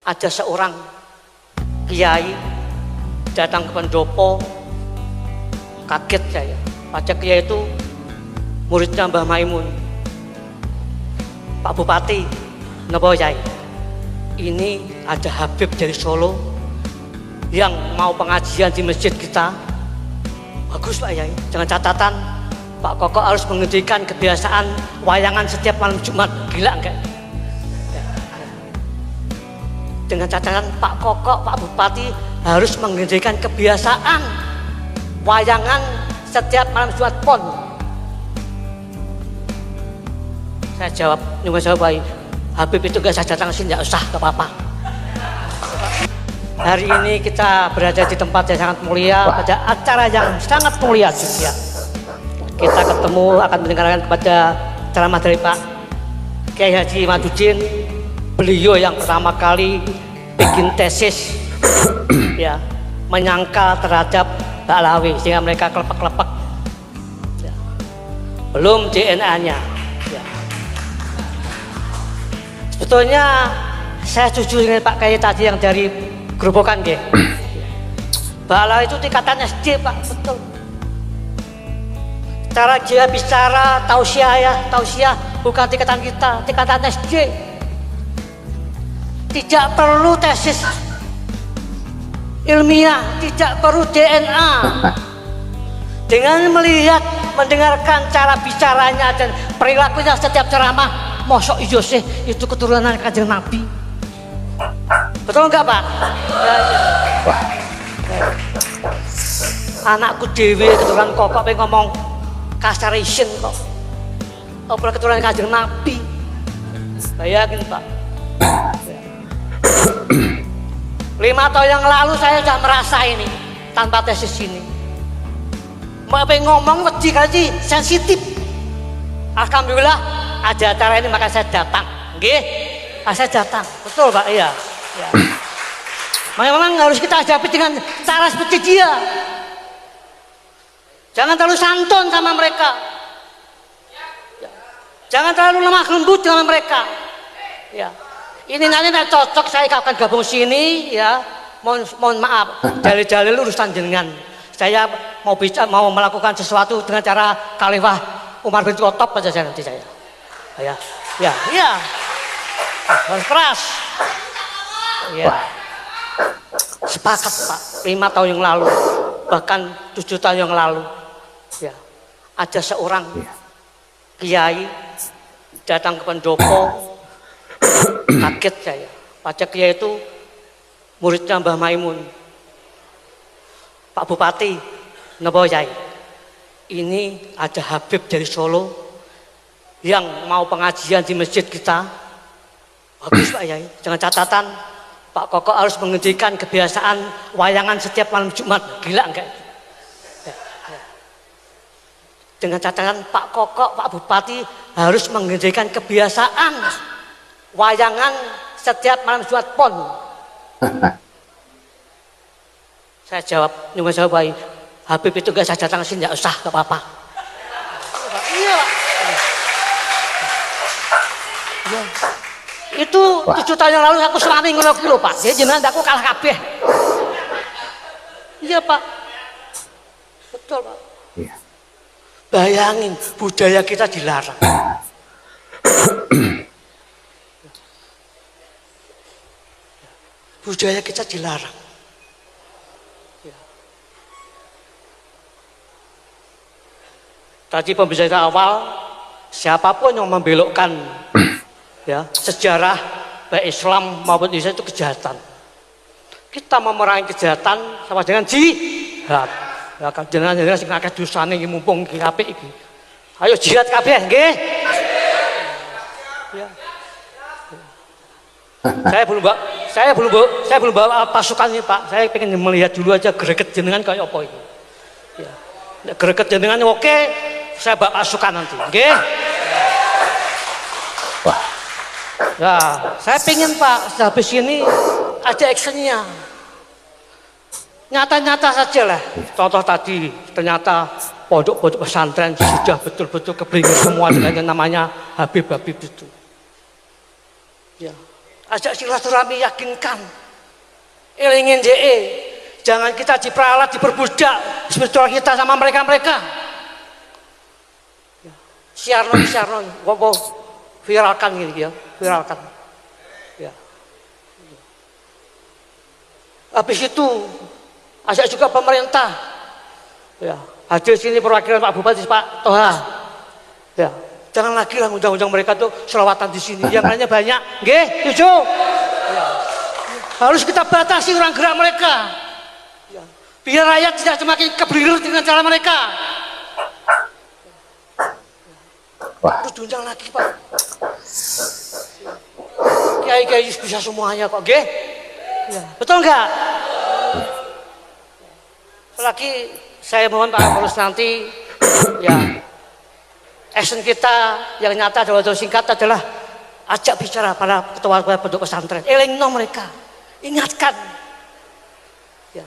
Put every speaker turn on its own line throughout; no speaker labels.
ada seorang kiai datang ke pendopo. Kaget saya, baca kiai itu muridnya Mbah Maimun. Pak Bupati, napa Yai? Ini ada Habib dari Solo yang mau pengajian di masjid kita. Bagus Pak Yai, dengan catatan Pak Koko harus menghentikan kebiasaan wayangan setiap malam Jumat. Gila enggak? Dengan catatan Pak Koko, Pak Bupati harus menghentikan kebiasaan wayangan setiap malam Jumat pon. Saya jawab, nyuwun sewu Pak, Habib itu gak usah datang sini, gak usah, gak apa-apa. Hari ini kita berada di tempat yang sangat mulia, pada acara yang sangat mulia juga. Kita ketemu akan mendengarkan kepada ceramah dari Pak Kiai Haji Madudin. Beliau yang pertama kali bikin tesis ya, menyangkal terhadap Ba'alawi sehingga mereka kelepek-kelepek ya. Belum DNA-nya ya. Sebetulnya saya setuju dengan Pak Kiai tadi yang dari Gerobokan ya. Ba'alawi itu tingkatan SD Pak, betul. Cara dia bicara tausiah ya, tausiah bukan tingkatan kita, tingkatan SD. Tidak perlu tesis ilmiah, tidak perlu DNA. Dengan melihat, mendengarkan cara bicaranya dan perilakunya setiap ceramah, mosok iyo sih itu keturunan Kanjeng Nabi. Betul enggak Pak?
Wah.
Anakku dewe keturunan Koko pengen ngomong kasar isin kok. Apa keturunan Kanjeng Nabi? Bayangin Pak. 5 tahun yang lalu saya sudah merasa ini tanpa tesis ini. Mau ngomong wedi kali sensitif. Alhamdulillah ada acara ini maka saya datang. Nggih. Saya datang. Betul Pak, iya. Ya. Memang harus kita hadapi dengan cara seperti dia. Jangan terlalu santun sama mereka. Jangan terlalu lemah lembut dengan mereka. Ya. Ini nanti cocok saya akan gabung sini ya. Mohon maaf, dalil-dalil urusan jenengan. Saya mau bicara, mau melakukan sesuatu dengan cara Khalifah Umar bin Khattab aja saya nanti saya. Ya. Harus keras. Ya. Sepakat Pak. 5 tahun yang lalu, bahkan 7 tahun yang lalu, ya ada seorang kiai datang ke pendopo. Kaget saya, baca kiai itu muridnya Mbah Maimun. Pak Bupati, napa Yai? Ini ada Habib dari Solo yang mau pengajian di masjid kita. Bagus Pak Yai, dengan catatan Pak Koko harus menghentikan kebiasaan wayangan setiap malam Jumat. Gila enggak? Ya. Dengan catatan Pak Koko, Pak Bupati harus menghentikan kebiasaan wayangan setiap malam Jumat pon. Saya jawab, nyuwun sewu Pak, Habib itu gak usah datang sini, gak usah, gak apa-apa. Iya Pak. Ya. Itu 7 tahun yang lalu aku selami ngono ki lho Pak. Jadi jenengan aku kalah kabeh. Iya Pak. Betul Pak.
Iya.
Bayangin budaya kita dilarang. Budaya kita dilarang. Ya. Tadi pembicara awal, siapapun yang membelokkan ya sejarah baik Islam maupun Indonesia itu kejahatan. Kita memerangi kejahatan sama dengan jihad. Ya kan jenengan sing akeh dosane iki mumpung iki apik iki. Ayo jihad kabeh nggih. Ya. Saya belum bawa pasukan ini Pak. Saya pengen melihat dulu aja greget jenengan kayak apa ini. Ya. Greget jenengan oke, saya bawa pasukan nanti. Nggih.
Wah.
Ya, saya pengen Pak, habis ini ada actionnya. Nyata-nyata saja lah. Contoh tadi, ternyata pondok-pondok pesantren sudah betul-betul kebingungan semua dengan yang namanya Habib itu. Ya. ajak silaturahmi, yakinkan, elingin jangan kita diperalat, diperbudak spiritual kita sama mereka-mereka. Siarno, viralkan gini ya, viralkan. Ya. Habis itu ajak juga pemerintah. Ya, hadir sini perwakilan Pak Bupati, Pak Toha. Ya, jangan lagi lah undang-undang mereka tuh selawatan di sini. Yang lainnya banyak. Nggih, setuju? Ya. Harus kita batasi ruang gerak mereka. Ya. Biar rakyat tidak semakin kebeliru dengan cara mereka.
Wah.
Terus diundang lagi, Pak. Kiai-kiai bisa semuanya kok, nggih? Ya. Betul nggak? Lagi saya mohon Pak Kapolres nanti ya action kita yang nyata dalam waktu singkat adalah ajak bicara para ketua pondok pesantren, elingno mereka, ingatkan ya.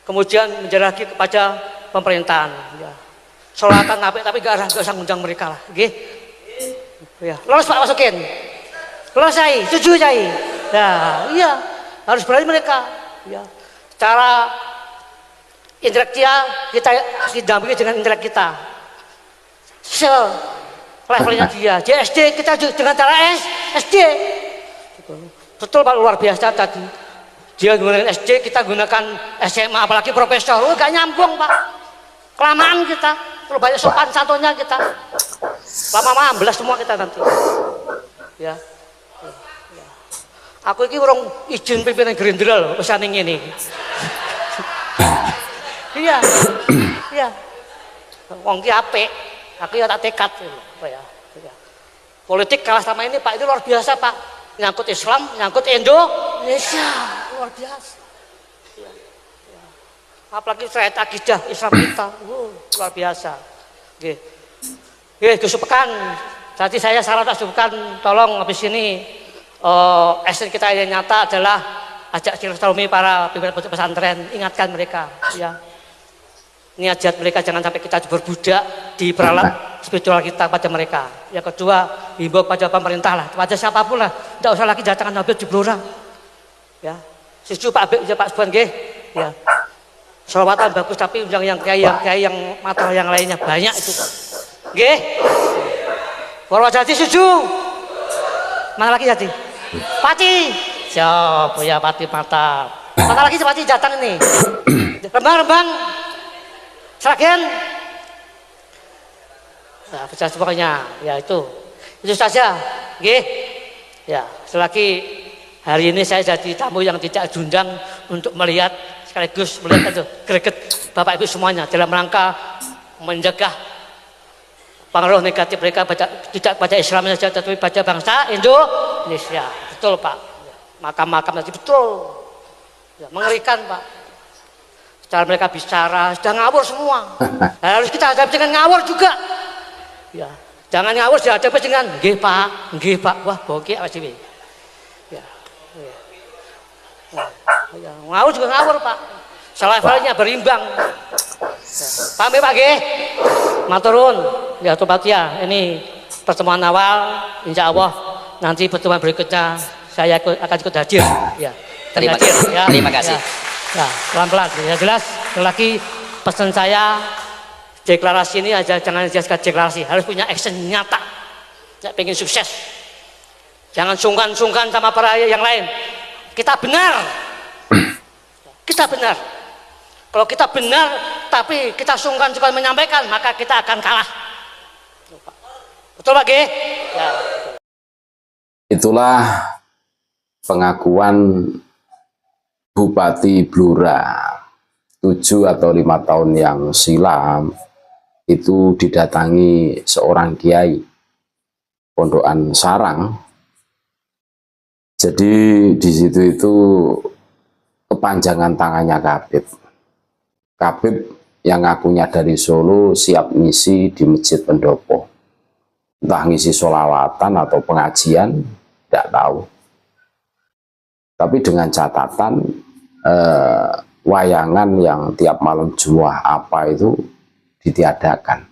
Kemudian menjadi lagi kepada pemerintahan ya. Sholatan tapi gak usah ngundang mereka lah, nggih. Ya, lolos Pak, masukin. Lolos saya, setuju saya. Ya, iya, harus berani mereka ya. Cara intelektual kita didampingi dengan intelek kita levelnya dia di SD kita dengan cara SD betul Pak, luar biasa tadi dia gunakan SD, kita gunakan SMA apalagi profesor, gak nyambung Pak, kelamaan kita, terlalu banyak sopan santunnya kita, lama-lama amblas semua kita nanti ya. Aku ini orang izin pimpinan Gerindra loh, pesan ini. Iya, iya. Wong ki apik, aku ya tak tekad apa ya. Politik kalah sama ini Pak, itu luar biasa Pak. Nyangkut Islam, nyangkut Indonesia, luar biasa. Ya, ya. Apalagi terkait akidah Islam kita, luar biasa. Oke, Gus Pekan. Tadi saya salah tak sebutkan, tolong habis ini action kita yang nyata adalah ajak silaturahmi para pimpinan pondok pesantren, ingatkan mereka, ya. Ini ajak mereka jangan sampai kita berbudak diperalat spiritual kita pada mereka. Yang kedua, himbau pada pemerintah lah, pada siapapun lah, tidak usah lagi datangkan Habib di Blora. Ya, setuju Pak Habib, ya Pak Subhan, nggih. Ya, selawatan bagus tapi yang kiai yang masalah yang lainnya banyak itu, nggih. Purwodadi setuju. Mana lagi jadi? Pati, siap ya Pati mantap. Mana lagi Pati datang ini? Rembang. Seragen, nah, pecah pokoknya, ya itu saja, nggih. Ya, selagi hari ini saya jadi tamu yang tidak diundang untuk melihat sekaligus melihat itu greget Bapak Ibu semuanya dalam rangka mencegah pengaruh negatif mereka tidak pada Islam saja, tetapi pada bangsa Indonesia. Betul Pak, makam-makam tadi betul, ya, mengerikan Pak. Cara mereka bicara sudah ngawur semua. Harus kita hadapi dengan ngawur juga. Ya, jangan ngawur dihadapi dengan nggih Pak. Wah, bokeh apa sih? Ya. Ya. Ya. Ngawur juga ngawur Pak. Levelnya berimbang. Ya. Paham ya Pak nggih? Maturun. Ya tobat ya. Ini pertemuan awal, insya Allah nanti pertemuan berikutnya saya akan ikut hadir. Ya.
Terima kasih.
Ya.
Terima kasih.
Ya. Ya, pelan-pelan, ya jelas. Lagi pesan saya deklarasi ini aja jangan dijadikan deklarasi, harus punya action nyata. Ya, pengen sukses. Jangan sungkan-sungkan sama para yang lain. Kita benar. Kita benar. Kalau kita benar tapi kita sungkan-sungkan menyampaikan, maka kita akan kalah. Betul Pak G? Ya.
Itulah pengakuan Bupati Blora 7 atau 5 tahun yang silam itu didatangi seorang kiai Pondokan Sarang. Jadi di situ itu kepanjangan tangannya Kabib yang ngakunya dari Solo siap ngisi di Masjid Pendopo, entah ngisi sholawatan atau pengajian, tidak tahu. Tapi dengan catatan wayangan yang tiap malam Jumat apa itu ditiadakan.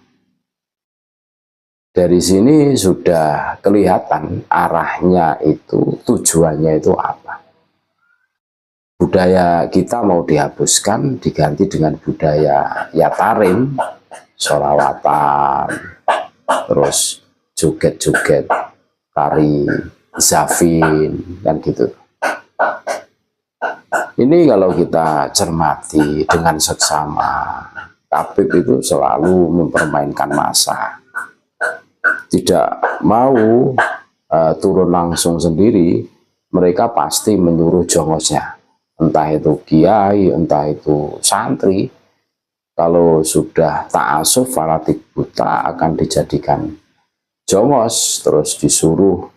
Dari sini sudah kelihatan arahnya itu, tujuannya itu apa. Budaya kita mau dihapuskan, diganti dengan budaya yatarim, sholawatan, terus joget-joget, tari zafin, kan gitu. Ini kalau kita cermati dengan seksama, Habib itu selalu mempermainkan massa. Tidak mau turun langsung sendiri, mereka pasti menyuruh jongosnya, entah itu kiai, entah itu santri. Kalau sudah ta'asuf fanatik buta akan dijadikan jongos, terus disuruh,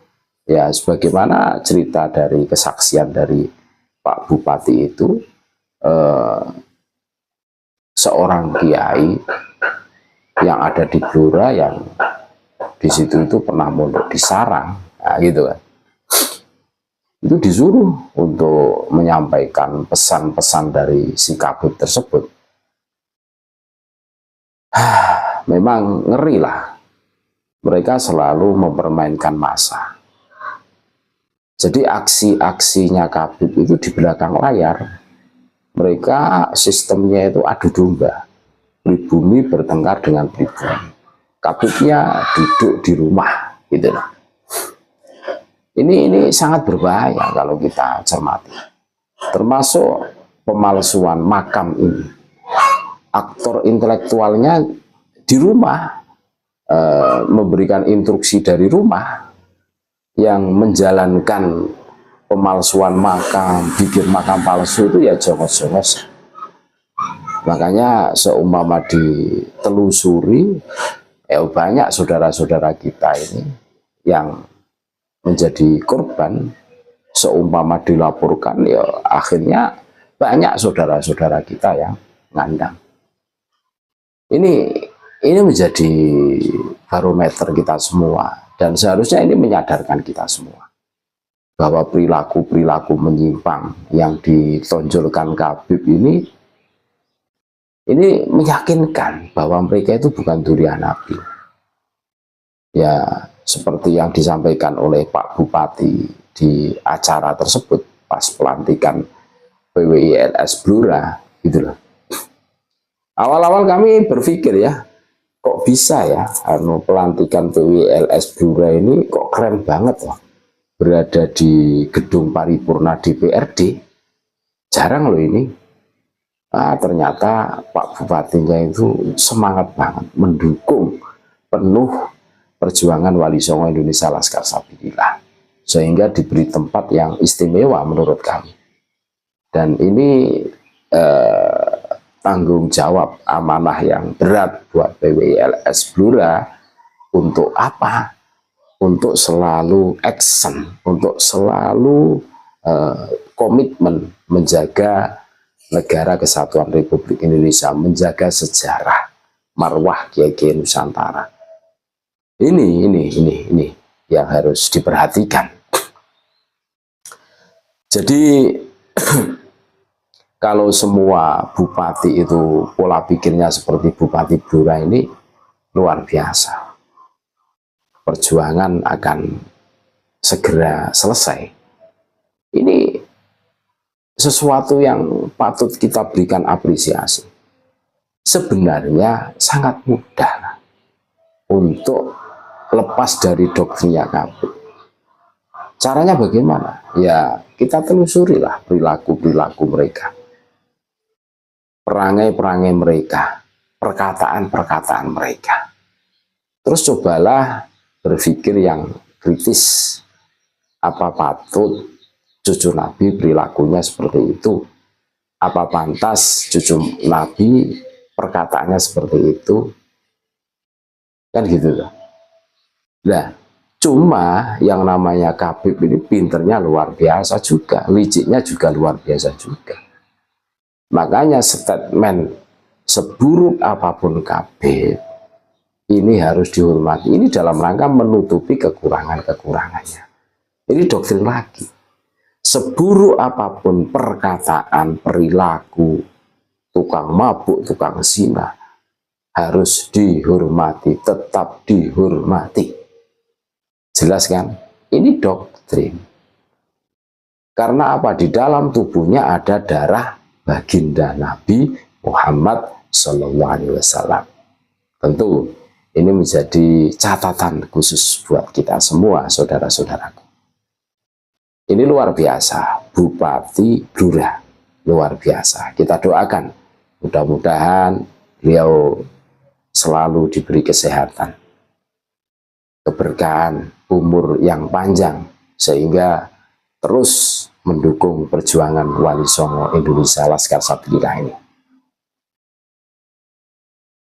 ya sebagaimana cerita dari kesaksian dari Pak Bupati itu, seorang kiai yang ada di Blora yang di situ itu pernah mondok di Sarang, nah, gitu kan. Itu disuruh untuk menyampaikan pesan-pesan dari si Habib tersebut. Memang ngeri lah, mereka selalu mempermainkan massa. Jadi aksi-aksinya Habib itu di belakang layar. Mereka sistemnya itu adu domba, pribumi bertengkar dengan pribumi. Habibnya duduk di rumah, gitu loh. Ini sangat berbahaya kalau kita cermati. Termasuk pemalsuan makam ini. Aktor intelektualnya di rumah, memberikan instruksi dari rumah, yang menjalankan pemalsuan makam, bikin makam palsu itu ya jongos-jongos. Makanya seumpama ditelusuri, ya banyak saudara-saudara kita ini yang menjadi korban, seumpama dilaporkan, ya akhirnya banyak saudara-saudara kita yang ngandang. Ini menjadi barometer kita semua, dan seharusnya ini menyadarkan kita semua bahwa perilaku-perilaku menyimpang yang ditonjolkan Habib ini meyakinkan bahwa mereka itu bukan durian Nabi. Ya, seperti yang disampaikan oleh Pak Bupati di acara tersebut pas pelantikan PWILS Blora, gitu loh. Awal-awal kami berpikir ya, kok bisa ya pelantikan PWILS Blora ini kok keren banget loh, berada di gedung paripurna DPRD, jarang loh ini. Ternyata Pak Bupatinya itu semangat banget mendukung penuh perjuangan Wali Songo Indonesia Laskar Sabilillah, sehingga diberi tempat yang istimewa menurut kami. Dan ini tanggung jawab amanah yang berat buat PWILS Blora. Untuk apa? Untuk selalu action, untuk selalu komitmen menjaga negara kesatuan Republik Indonesia, menjaga sejarah marwah Kiai Nusantara. Ini yang harus diperhatikan. Jadi kalau semua bupati itu pola pikirnya seperti Bupati Blora ini, luar biasa. Perjuangan akan segera selesai. Ini sesuatu yang patut kita berikan apresiasi. Sebenarnya sangat mudah untuk lepas dari doktrinnya Habib. Caranya bagaimana? Ya kita telusurilah perilaku-perilaku mereka, perangai-perangai mereka, perkataan-perkataan mereka. Terus cobalah berpikir yang kritis. Apa patut cucu Nabi perilakunya seperti itu? Apa pantas cucu Nabi perkataannya seperti itu? Kan gitu loh. Nah, cuma yang namanya Habib ini pinternya luar biasa juga, liciknya juga luar biasa juga. Makanya statement seburuk apapun Habib ini harus dihormati. Ini dalam rangka menutupi kekurangan-kekurangannya. Ini doktrin lagi. Seburuk apapun perkataan, perilaku tukang mabuk, tukang zina, harus dihormati, tetap dihormati. Jelas kan? Ini doktrin. Karena apa? Di dalam tubuhnya ada darah baginda Nabi Muhammad SAW. Tentu ini menjadi catatan khusus buat kita semua, saudara-saudaraku. Ini luar biasa, Bupati Blora, luar biasa. Kita doakan, mudah-mudahan beliau selalu diberi kesehatan, keberkahan, umur yang panjang, sehingga terus mendukung perjuangan Wali Songo Indonesia Laskar Sabilillah ini.